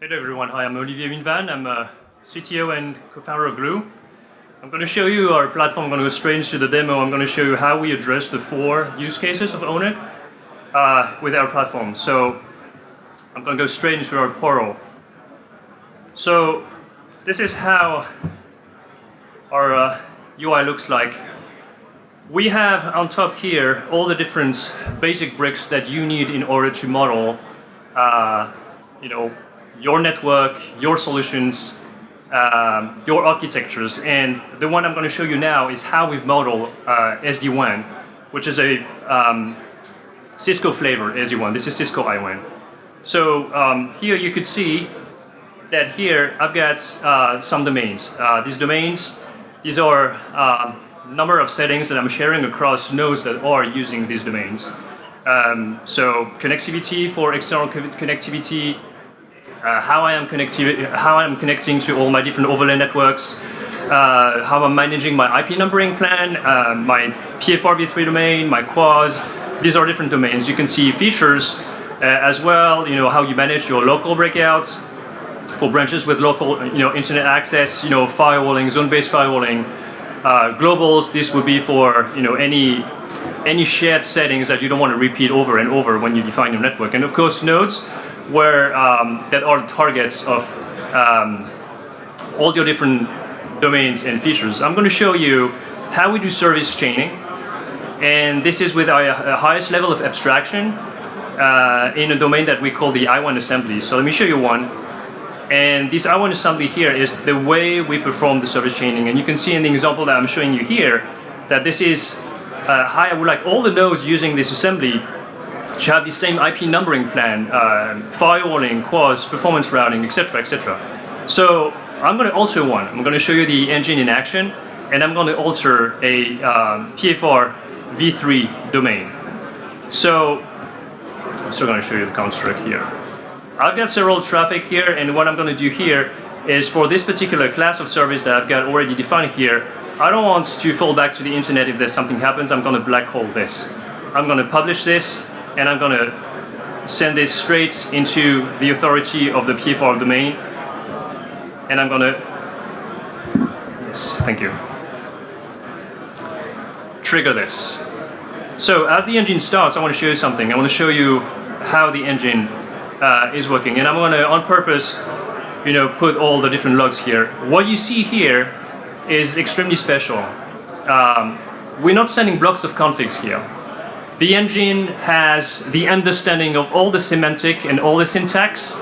Hello everyone, hi, I'm Olivier Winvan. I'm a CTO and co-founder of Glue. I'm going to show you our platform. I'm going to go straight into the demo. I'm going to show you how we address the 4 use cases of ONUG with our platform. So I'm going to go straight into our portal. So this is how our UI looks like. We have on top here all the different basic bricks that you need in order to model your network, your solutions, your architectures. And the one I'm going to show you now is how we've modeled SD-WAN, which is a Cisco flavor SD-WAN. This is Cisco IWAN. So here you could see that here I've got some domains. These are number of settings that I'm sharing across nodes that are using these domains. So connectivity for external connectivity, how I am connecting to all my different overlay networks, how I'm managing my IP numbering plan, my PFR v3 domain, my quads. These are different domains. You can see features as well. How you manage your local breakouts for branches with local internet access. Firewalling, zone-based firewalling. Globals. This would be for any shared settings that you don't want to repeat over and over when you define your network. And of course, nodes, where that are targets of all your different domains and features. I'm going to show you how we do service chaining, and this is with our highest level of abstraction in a domain that we call the IWAN assembly. So let me show you one. And this IWAN assembly here is the way we perform the service chaining, and you can see in the example that I'm showing you here that this is how I would like all the nodes using this assembly to have the same IP numbering plan, firewalling, quads, performance routing, etc., etc. So I'm going to alter one. I'm going to show you the engine in action, and I'm going to alter a PFR v3 domain. So I'm still going to show you the construct here. I've got several traffic here, and what I'm going to do here is for this particular class of service that I've got already defined here, I don't want to fall back to the internet if there's something happens. I'm going to black hole this. I'm going to publish this, and I'm going to send this straight into the authority of the PFR domain. And I'm going to, yes, thank you, trigger this. So as the engine starts, I want to show you something. I want to show you how the engine is working. And I'm going to, on purpose, put all the different logs here. What you see here is extremely special. We're not sending blocks of configs here. The engine has the understanding of all the semantic and all the syntax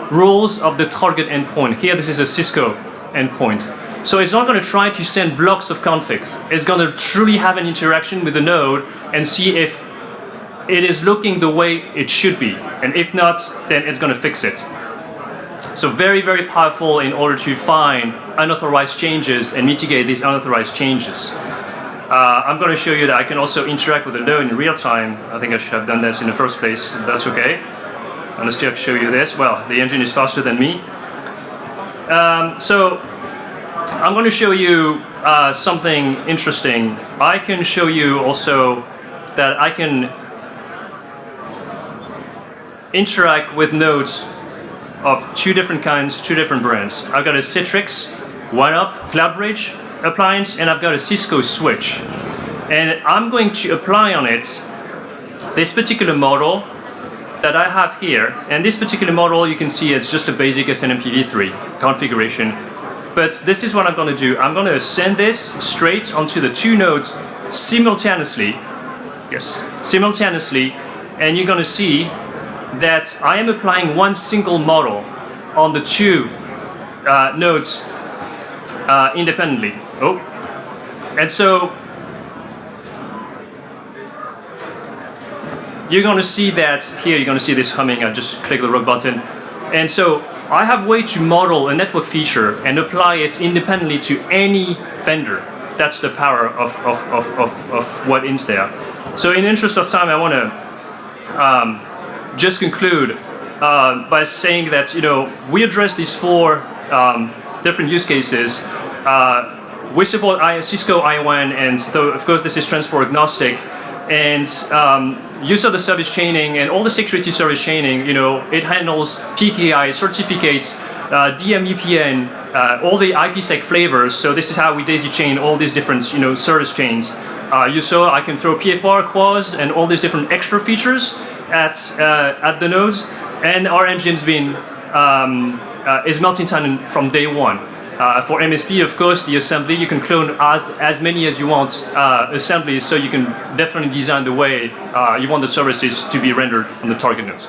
rules of the target endpoint. Here, this is a Cisco endpoint. So it's not going to try to send blocks of configs. It's going to truly have an interaction with the node and see if it is looking the way it should be. And if not, then it's going to fix it. So very, very powerful in order to find unauthorized changes and mitigate these unauthorized changes. I'm going to show you that I can also interact with the node in real time. I think I should have done this in the first place. That's okay. I'm going to show you this. Well, the engine is faster than me. So I'm going to show you something interesting. I can show you also that I can interact with nodes of 2 different kinds, 2 different brands. I've got a Citrix, OneUp, CloudBridge appliance, and I've got a Cisco switch. And I'm going to apply on it this particular model that I have here. And this particular model, you can see it's just a basic SNMP-v3 configuration. But this is what I'm going to do. I'm going to send this straight onto the 2 nodes simultaneously. Yes, simultaneously. And you're going to see that I am applying one single model on the 2 nodes independently. Oh, and so you're going to see that here. You're going to see this humming. I just click the rock button, and so I have a way to model a network feature and apply it independently to any vendor. That's the power of what is there. So in the interest of time, I want to just conclude by saying that we address these 4 different use cases. We support Cisco IWAN, and so of course this is transport agnostic. And you saw the service chaining and all the security service chaining. It handles PKI certificates, DMEPN, all the IPsec flavors. So this is how we daisy chain all these different service chains. You saw I can throw PFR, QoS, and all these different extra features at the nodes, and our engine's been is multi-tenant from day one. For MSP, of course, the assembly, you can clone as many as you want assemblies, so you can definitely design the way you want the services to be rendered on the target nodes.